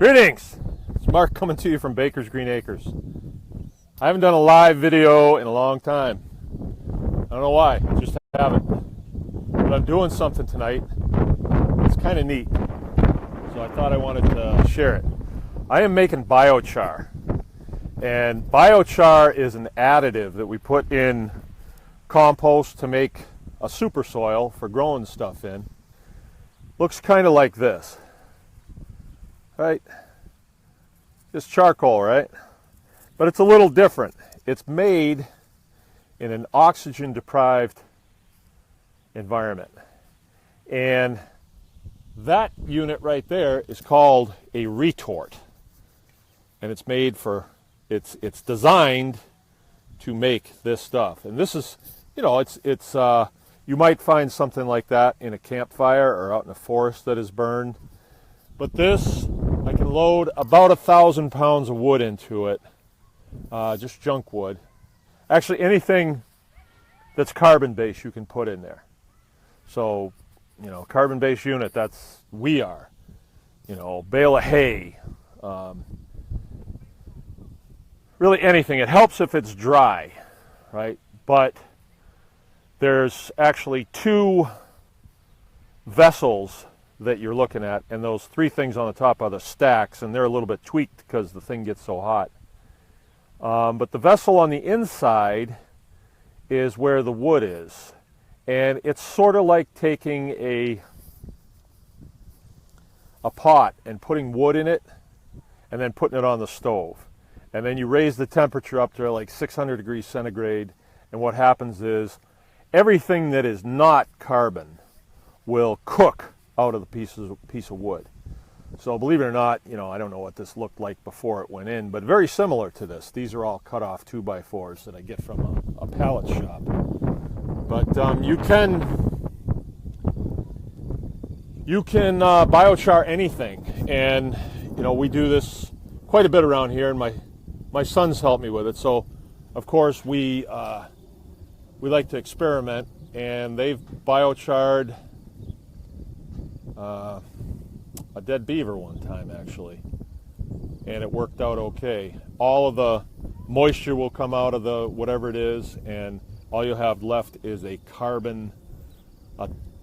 Greetings! It's Mark coming to you from Baker's Green Acres. I haven't done a live video in a long time. I don't know why, I just haven't. But I'm doing something tonight. It's kind of neat. So I thought I wanted to share it. I am making biochar. And biochar is an additive that we put in compost to make a super soil for growing stuff in. Looks kind of like this. Right? Just charcoal, right? But it's a little different. It's made in an oxygen-deprived environment. And that unit right there is called a retort. And it's made for, it's designed to make this stuff. And this is, you know, you might find something like that in a campfire or out in a forest that is burned. But this, I can load about 1,000 pounds of wood into it, just junk wood. Actually, anything that's carbon-based you can put in there. So, you know, carbon-based unit, that's, we are. You know, bale of hay. Really anything. It helps if it's dry, right? But there's actually two vessels that you're looking at, and those three things on the top are the stacks, and they're a little bit tweaked because the thing gets so hot. But the vessel on the inside is where the wood is, and it's sort of like taking a pot and putting wood in it and then putting it on the stove, and then you raise the temperature up to like 600 degrees centigrade, and what happens is everything that is not carbon will cook out of the piece of wood. So believe it or not, you know, I don't know what this looked like before it went in, but very similar to this. These are all cut off 2x4s that I get from a pallet shop. But you can biochar anything, and you know, we do this quite a bit around here, and my sons help me with it. So of course we like to experiment, and they've biocharred a dead beaver one time, actually, and it worked out okay. All of the moisture will come out of the whatever it is, and all you'll have left is a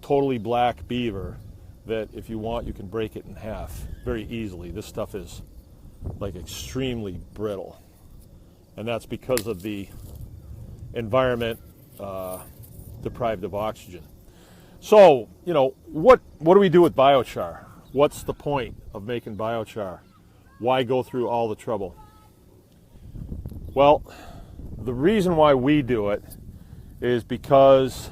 totally black beaver that, if you want, you can break it in half very easily. This stuff is like extremely brittle, and that's because of the environment deprived of oxygen. So, you know, what do we do with biochar? What's the point of making biochar? Why go through all the trouble? Well, the reason why we do it is because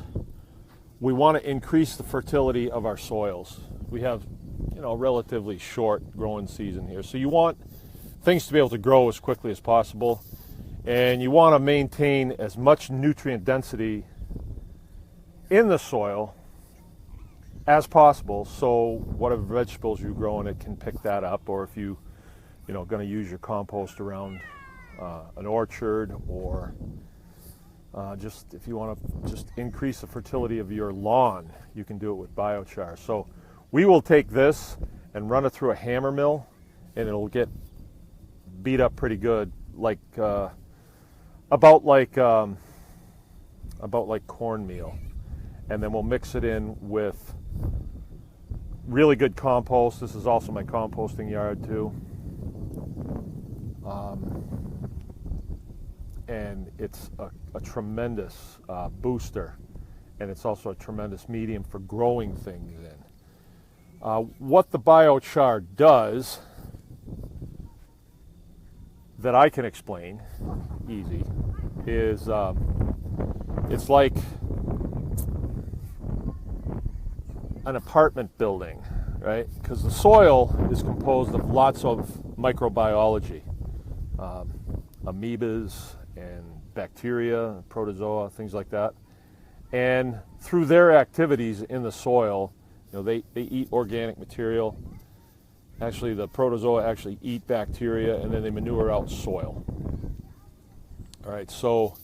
we want to increase the fertility of our soils. We have, you know, a relatively short growing season here. So you want things to be able to grow as quickly as possible, and you want to maintain as much nutrient density in the soil as possible, so whatever vegetables you grow in it can pick that up, or if you know, going to use your compost around an orchard, or just if you want to just increase the fertility of your lawn, you can do it with biochar. So we will take this and run it through a hammer mill, and it'll get beat up pretty good, like about like cornmeal, and then we'll mix it in with really good compost. This is also my composting yard too. And it's a tremendous booster, and it's also a tremendous medium for growing things in. What the biochar does, that I can explain easy, is it's like an apartment building, right? Because the soil is composed of lots of microbiology, amoebas and bacteria, protozoa, things like that. And through their activities in the soil, you know, they eat organic material. Actually, the protozoa actually eat bacteria, and then they manure out soil. All right, so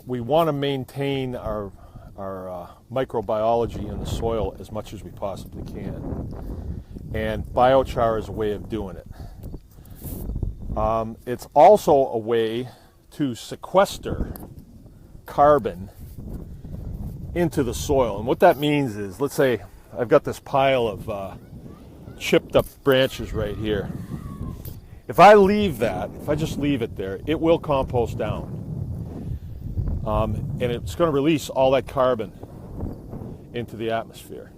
we want to maintain our microbiology in the soil as much as we possibly can. and biochar is a way of doing it. It's also a way to sequester carbon into the soil. And what that means is, let's say I've got this pile of chipped up branches right here. If I leave that, if I just leave it there, it will compost down. And it's going to release all that carbon into the atmosphere.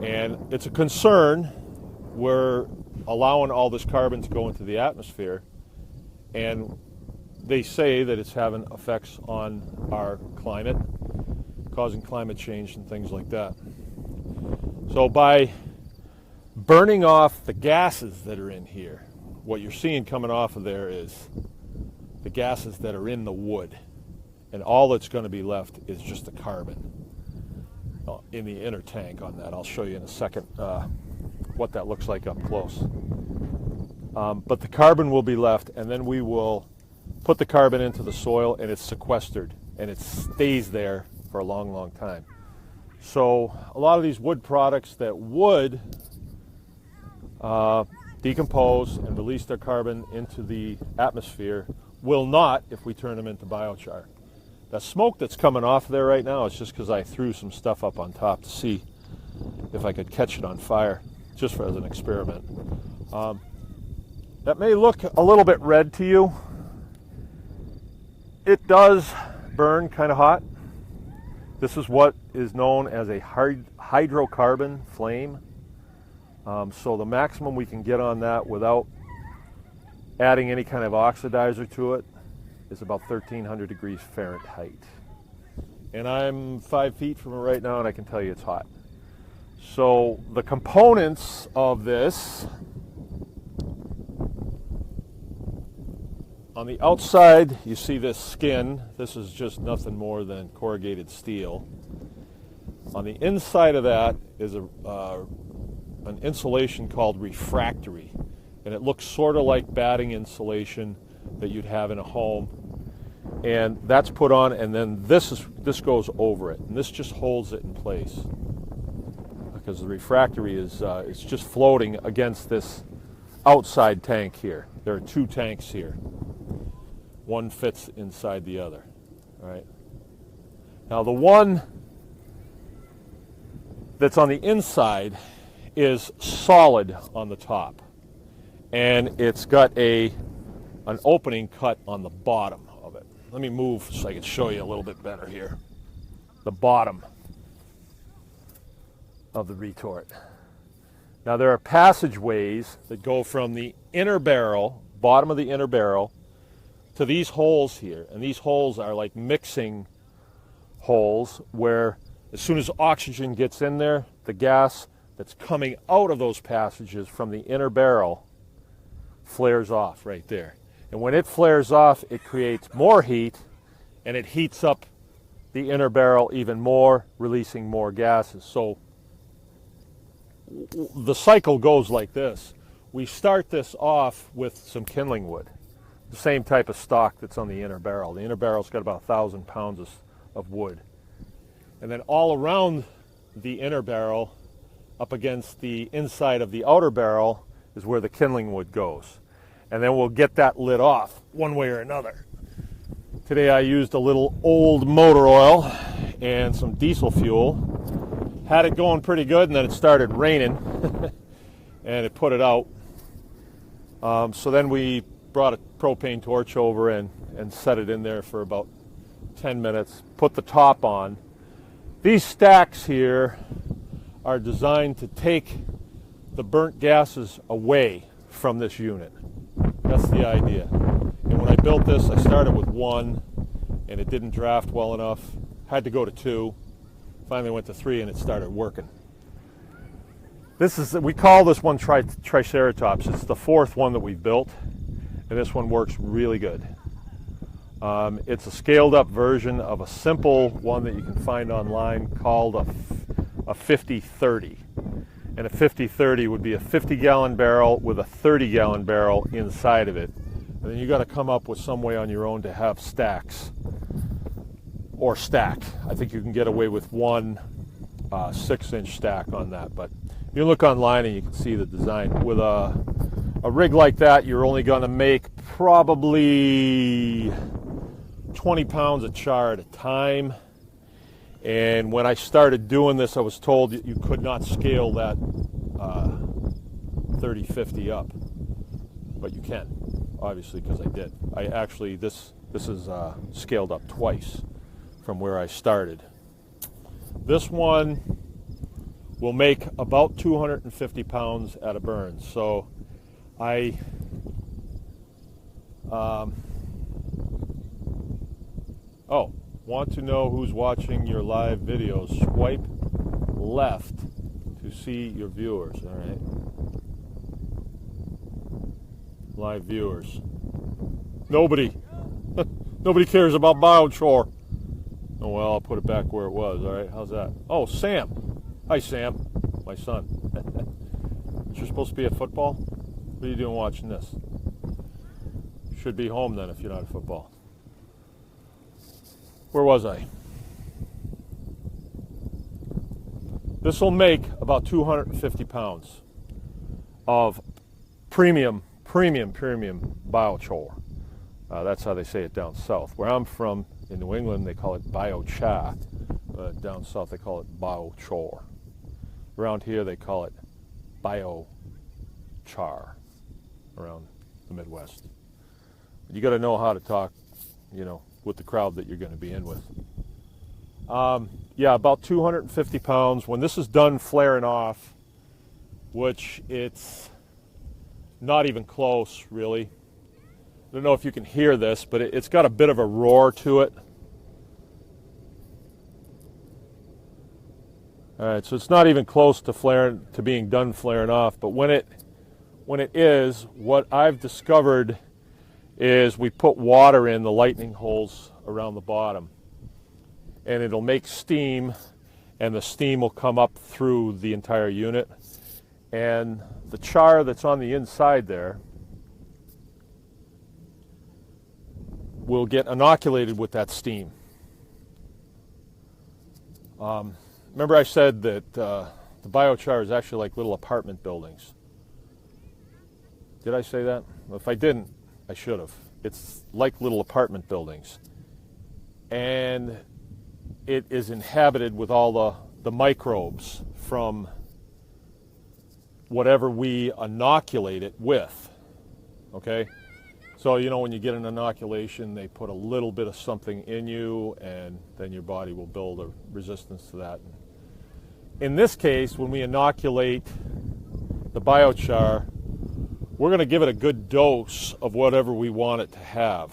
And it's a concern. We're allowing all this carbon to go into the atmosphere, and they say that it's having effects on our climate, causing climate change and things like that. So by burning off the gases that are in here, what you're seeing coming off of there is the gases that are in the wood, and all that's going to be left is just the carbon in the inner tank on that. I'll show you in a second what that looks like up close. But the carbon will be left, and then we will put the carbon into the soil, and it's sequestered, and it stays there for a long, long time. So a lot of these wood products that would decompose and release their carbon into the atmosphere will not if we turn them into biochar. The smoke that's coming off there right now is just because I threw some stuff up on top to see if I could catch it on fire, just as an experiment. That may look a little bit red to you. It does burn kind of hot. This is what is known as a hydrocarbon flame. So the maximum we can get on that without adding any kind of oxidizer to it is about 1,300 degrees Fahrenheit. And I'm 5 feet from it right now, and I can tell you it's hot. So the components of this, on the outside you see this skin. This is just nothing more than corrugated steel. On the inside of that is an insulation called refractory, and it looks sort of like batting insulation that you'd have in a home, and that's put on, and then this goes over it, and this just holds it in place because the refractory is it's just floating against this outside tank here. There are two tanks here. One fits inside the other. All right. Now the one that's on the inside is solid on the top, and it's got an opening cut on the bottom of it. Let me move so I can show you a little bit better here. The bottom of the retort. Now there are passageways that go from the inner barrel, bottom of the inner barrel, to these holes here, and these holes are like mixing holes where as soon as oxygen gets in there, the gas that's coming out of those passages from the inner barrel flares off right there. And when it flares off, it creates more heat, and it heats up the inner barrel even more, releasing more gases. So the cycle goes like this. We start this off with some kindling wood, the same type of stock that's on the inner barrel. The inner barrel's got about 1,000 pounds of wood. And then all around the inner barrel, up against the inside of the outer barrel, is where the kindling wood goes. And then we'll get that lit off one way or another. Today I used a little old motor oil and some diesel fuel. Had it going pretty good, and then it started raining and it put it out. So then we brought a propane torch over and set it in there for about 10 minutes, put the top on. These stacks here are designed to take the burnt gases away from this unit. That's the idea. And when I built this, I started with one, and it didn't draft well enough. Had to go to two. Finally went to three, and it started working. We call this one triceratops. It's the fourth one that we've built, and this one works really good. It's a scaled up version of a simple one that you can find online called a 50-30. And a 50-30 would be a 50-gallon barrel with a 30-gallon barrel inside of it. And then you got to come up with some way on your own to have stacks or stack. I think you can get away with one 6-inch stack on that, but You look online and you can see the design. With a rig like that, you're only going to make probably 20 pounds of char at a time. And when I started doing this, I was told that you could not scale that 30-50 up. But you can, obviously, because I did. I actually, this is scaled up twice from where I started. This one will make about 250 pounds at a burn. So I want to know who's watching your live videos? Swipe left to see your viewers. All right. Live viewers. Nobody. Nobody cares about biochar. Oh, well, I'll put it back where it was. All right, how's that? Oh, Sam. Hi, Sam. My son. You're supposed to be at football? What are you doing watching this? You should be home then if you're not at football. Where was I? This will make about 250 pounds of premium biochar. That's how they say it down south. Where I'm from, in New England, they call it biochar. Down south, they call it biochar. Around here, they call it biochar. Around the Midwest. You got to know how to talk, with the crowd that you're going to be in with. Yeah, about 250 pounds. When this is done flaring off, which it's not even close, really. I don't know if you can hear this, but it's got a bit of a roar to it. All right, so it's not even close to being done flaring off. But when it is, what I've discovered is we put water in the lightning holes around the bottom, and it'll make steam, and the steam will come up through the entire unit, and the char that's on the inside there will get inoculated with that steam. Remember I said that the biochar is actually like little apartment buildings. Did I say that? Well, if I didn't, I should have. It's like little apartment buildings. And it is inhabited with all the microbes from whatever we inoculate it with. Okay? So, when you get an inoculation, they put a little bit of something in you, and then your body will build a resistance to that. In this case, when we inoculate the biochar, we're going to give it a good dose of whatever we want it to have.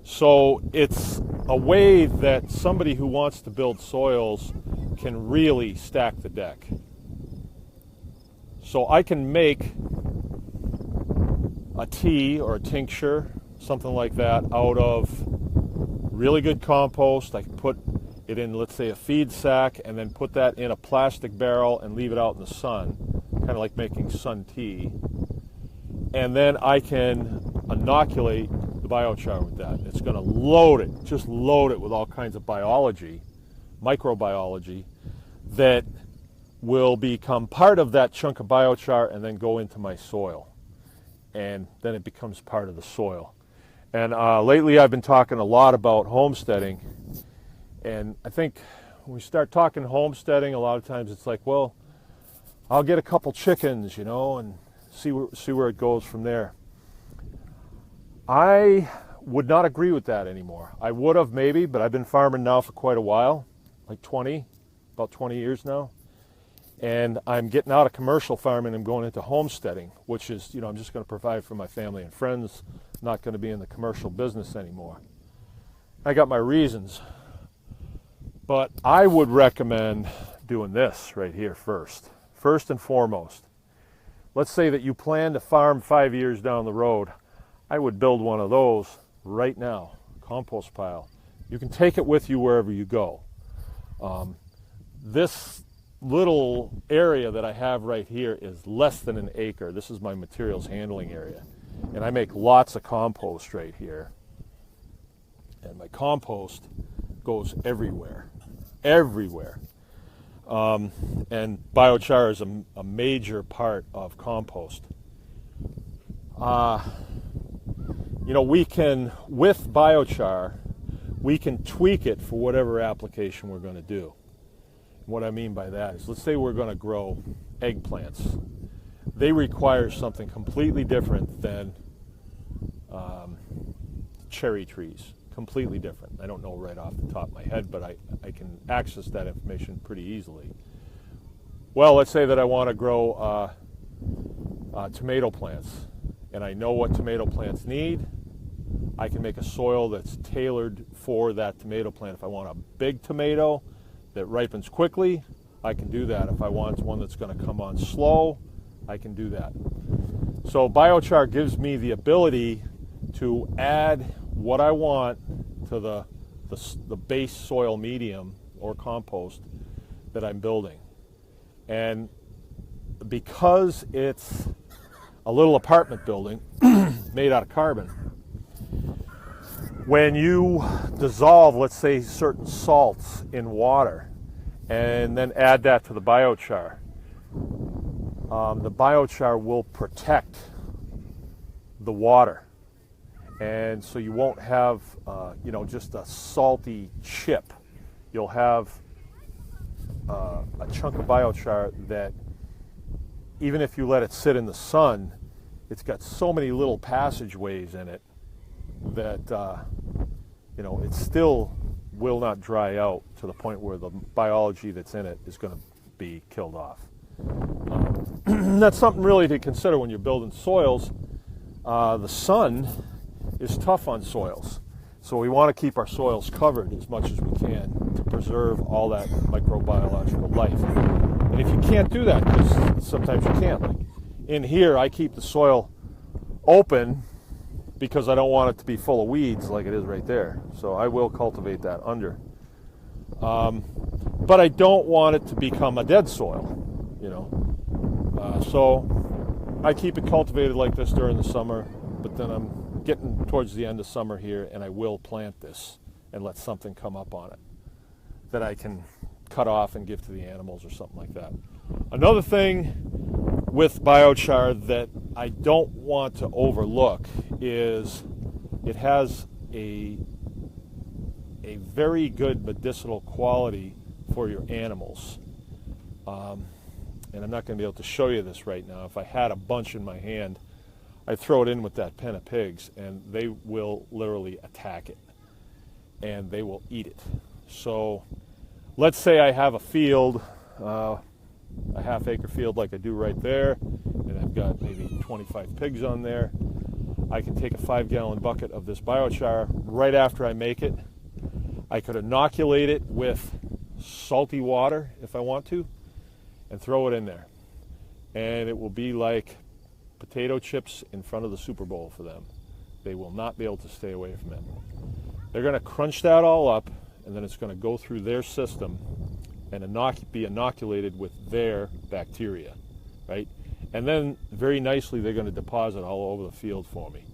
So it's a way that somebody who wants to build soils can really stack the deck. So I can make a tea or a tincture, something like that, out of really good compost. I can put it in, let's say, a feed sack, and then put that in a plastic barrel and leave it out in the sun, kind of like making sun tea. And then I can inoculate the biochar with that. It's going to just load it with all kinds of biology, microbiology, that will become part of that chunk of biochar and then go into my soil. And then it becomes part of the soil. And lately I've been talking a lot about homesteading. And I think when we start talking homesteading, a lot of times it's like, well, I'll get a couple chickens, and see where it goes from there. I would not agree with that anymore. I would have maybe, but I've been farming now for quite a while, like about 20 years now. And I'm getting out of commercial farming and going into homesteading, which is, I'm just going to provide for my family and friends, not going to be in the commercial business anymore. I got my reasons, but I would recommend doing this right here first and foremost. Let's say that you plan to farm 5 years down the road. I would build one of those right now, compost pile. You can take it with you wherever you go. This little area that I have right here is less than an acre. This is my materials handling area. And I make lots of compost right here. And my compost goes everywhere. Everywhere. And biochar is a major part of compost. We can, with biochar, we can tweak it for whatever application we're going to do. What I mean by that is, let's say we're going to grow eggplants. They require something completely different than cherry trees. Completely different. I don't know right off the top of my head, but I can access that information pretty easily. Well, let's say that I want to grow tomato plants, and I know what tomato plants need. I can make a soil that's tailored for that tomato plant. If I want a big tomato that ripens quickly, I can do that. If I want one that's going to come on slow, I can do that. So biochar gives me the ability to add what I want to the base soil medium or compost that I'm building. And because it's a little apartment building made out of carbon, when you dissolve, let's say, certain salts in water and then add that to the biochar will protect the water. And so you won't have, just a salty chip. You'll have a chunk of biochar that, even if you let it sit in the sun, it's got so many little passageways in it that, it still will not dry out to the point where the biology that's in it is going to be killed off. That's something really to consider when you're building soils. The sun is tough on soils, so we want to keep our soils covered as much as we can to preserve all that microbiological life. And if you can't do that, because sometimes you can't, like in here I keep the soil open because I don't want it to be full of weeds like it is right there, so I will cultivate that under. But I don't want it to become a dead soil, so I keep it cultivated like this during the summer, but then I'm getting towards the end of summer here, and I will plant this and let something come up on it that I can cut off and give to the animals or something like that. Another thing with biochar that I don't want to overlook is it has a very good medicinal quality for your animals. And I'm not going to be able to show you this right now. If I had a bunch in my hand, I'd throw it in with that pen of pigs, and they will literally attack it, and they will eat it. So let's say I have a field, a half-acre field like I do right there, and I've got maybe 25 pigs on there. I can take a 5-gallon bucket of this biochar right after I make it. I could inoculate it with salty water if I want to, and throw it in there. And it will be like potato chips in front of the Super Bowl for them. They will not be able to stay away from it. They're going to crunch that all up, and then it's going to go through their system and be inoculated with their bacteria, right? And then very nicely they're going to deposit all over the field for me.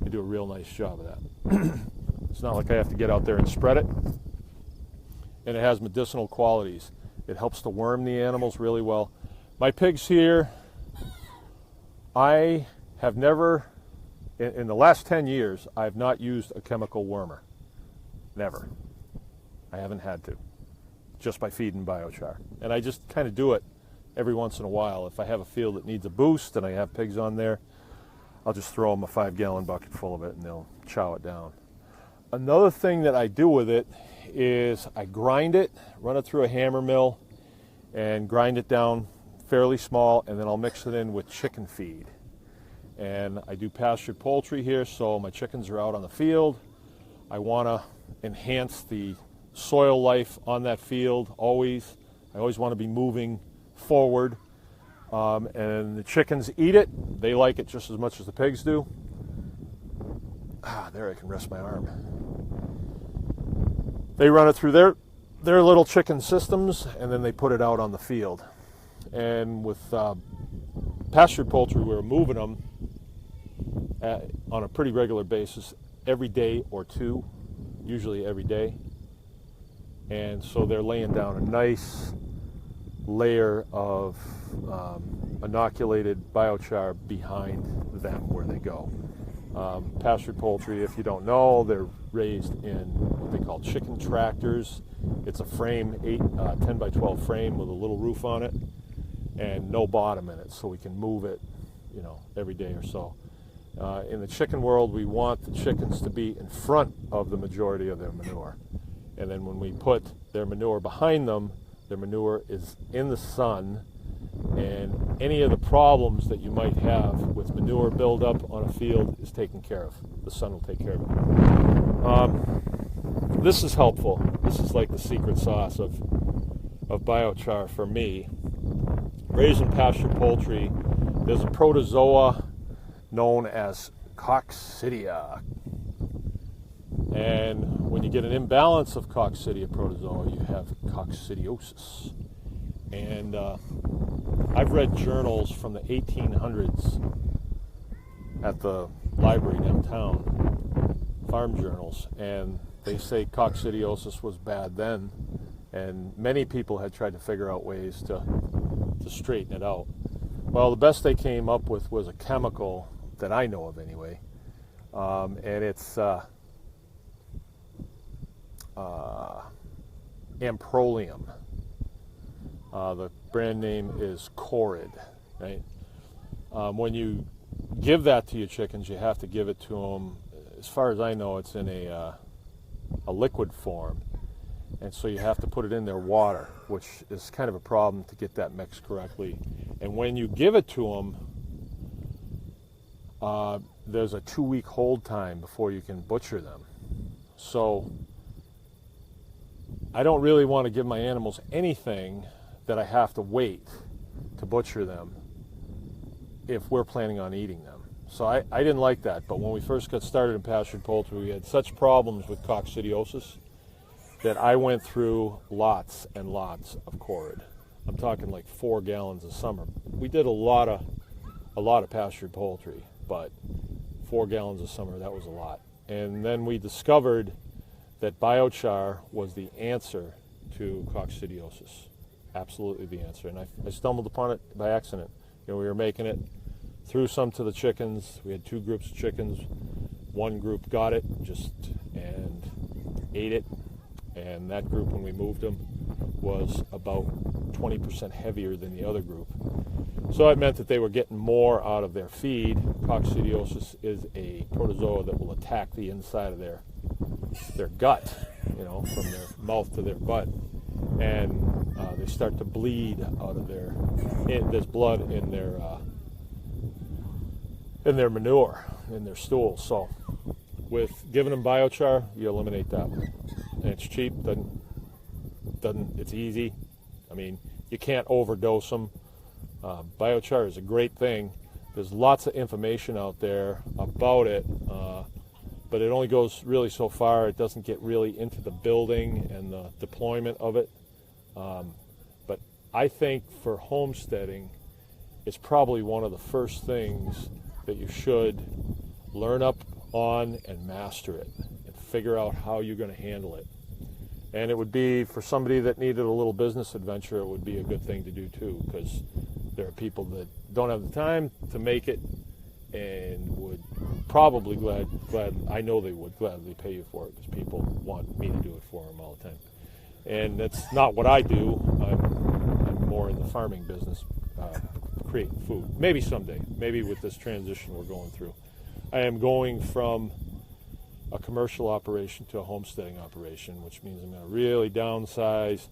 They do a real nice job of that. It's not like I have to get out there and spread it. And it has medicinal qualities. It helps to worm the animals really well. My pigs here, I have never, in the last 10 years, I've not used a chemical wormer. Never. I haven't had to, just by feeding biochar. And I just kind of do it every once in a while. If I have a field that needs a boost and I have pigs on there, I'll just throw them a 5-gallon bucket full of it and they'll chow it down. Another thing that I do with it is I grind it, run it through a hammer mill, and grind it down fairly small, and then I'll mix it in with chicken feed. And I do pastured poultry here, so my chickens are out on the field. I want to enhance the soil life on that field always. I always want to be moving forward. And the chickens eat it. They like it just as much as the pigs do. There I can rest my arm. They run it through their little chicken systems, and then they put it out on the field. And with pastured poultry, we're moving them on a pretty regular basis, every day or two, usually every day. And so they're laying down a nice layer of inoculated biochar behind them where they go. Pastured poultry, if you don't know, they're raised in what they call chicken tractors. It's a frame, 10 by 12 frame with a little roof on it and no bottom in it, so we can move it, every day or so. In the chicken world, we want the chickens to be in front of the majority of their manure. And then when we put their manure behind them, their manure is in the sun, and any of the problems that you might have with manure buildup on a field is taken care of. The sun will take care of it. This is helpful. This is like the secret sauce of biochar for me. Raising pastured poultry, there's a protozoa known as Coccidia. And when you get an imbalance of Coccidia protozoa, you have coccidiosis. And I've read journals from the 1800s at the library downtown, farm journals, and they say coccidiosis was bad then, and many people had tried to figure out ways to straighten it out. Well, the best they came up with was a chemical that I know of anyway, and it's amprolium. The brand name is Corid, right? When you give that to your chickens, you have to give it to them, as far as I know, it's in a liquid form. And so you have to put it in their water, which is kind of a problem to get that mixed correctly. And when you give it to them, there's a 2-week hold time before you can butcher them. So I don't really want to give my animals anything that I have to wait to butcher them if we're planning on eating them. So I didn't like that, but when we first got started in pastured poultry, we had such problems with coccidiosis that I went through lots and lots of Corid. I'm talking like 4 gallons a summer. We did a lot of pastured poultry, but 4 gallons a summer, that was a lot. And then we discovered that biochar was the answer to coccidiosis. Absolutely the answer. And I stumbled upon it by accident. We were making it, threw some to the chickens. We had 2 groups of chickens. One group got it and ate it. And that group, when we moved them, was about 20% heavier than the other group. So it meant that they were getting more out of their feed. Coccidiosis is a protozoa that will attack the inside of their gut, from their mouth to their butt. And they start to bleed out of there's blood in their manure, in their stool. So with giving them biochar, you eliminate that one. And it's cheap, it's easy. I mean, you can't overdose them. Biochar is a great thing. There's lots of information out there about it, but it only goes really so far. It doesn't get really into the building and the deployment of it. But I think for homesteading, it's probably one of the first things that you should learn up on and master it and figure out how you're going to handle it. And it would be, for somebody that needed a little business adventure, it would be a good thing to do too, because there are people that don't have the time to make it and would probably I know they would gladly pay you for it, because people want me to do it for them all the time. And that's not what I do. I'm more in the farming business, creating food. Maybe someday, maybe with this transition we're going through. I am going from a commercial operation to a homesteading operation, which means I'm going to really downsize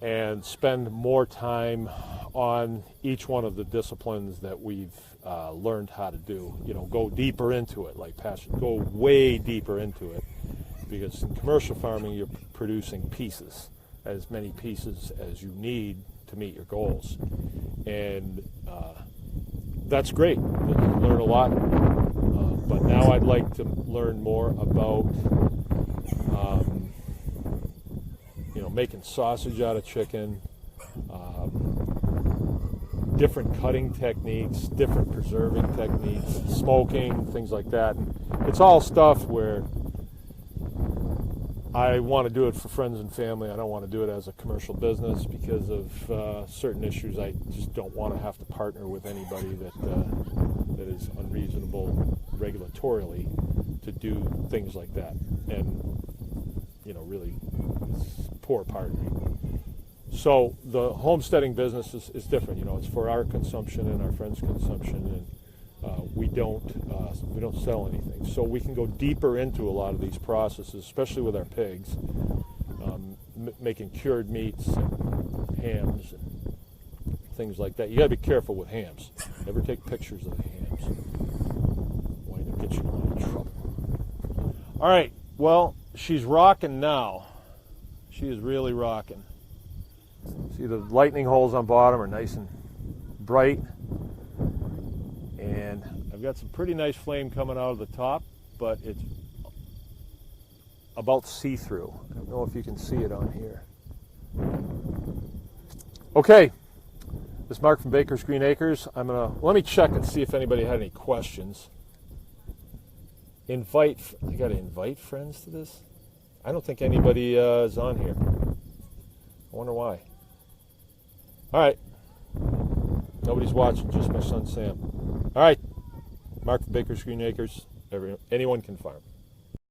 and spend more time on each one of the disciplines that we've learned how to do. Go deeper into it, like pasture, go way deeper into it, because in commercial farming you're producing pieces, as many pieces as you need to meet your goals, and that's great. You learn a lot. But now I'd like to learn more about, making sausage out of chicken, different cutting techniques, different preserving techniques, smoking, things like that. And it's all stuff where I want to do it for friends and family. I don't want to do it as a commercial business because of certain issues. I just don't want to have to partner with anybody that is unreasonable regulatorily to do things like that. And, you know, really it's poor partnering. So the homesteading business is different. You know, it's for our consumption and our friends' consumption, and we don't sell anything. So we can go deeper into a lot of these processes, especially with our pigs, making cured meats and hams and things like that. You got to be careful with hams. Never take pictures of the hams. Wind up get you in a lot of trouble. All right. Well, she's rocking now. She is really rocking. See, the lightning holes on bottom are nice and bright, and I've got some pretty nice flame coming out of the top, but it's about see-through. I don't know if you can see it on here. Okay, this is Mark from Baker's Green Acres. Let me check and see if anybody had any questions. I got to invite friends to this? I don't think anybody is on here. I wonder why. All right. Nobody's watching, just my son Sam. All right. Mark from Baker's Green Acres. Anyone can farm.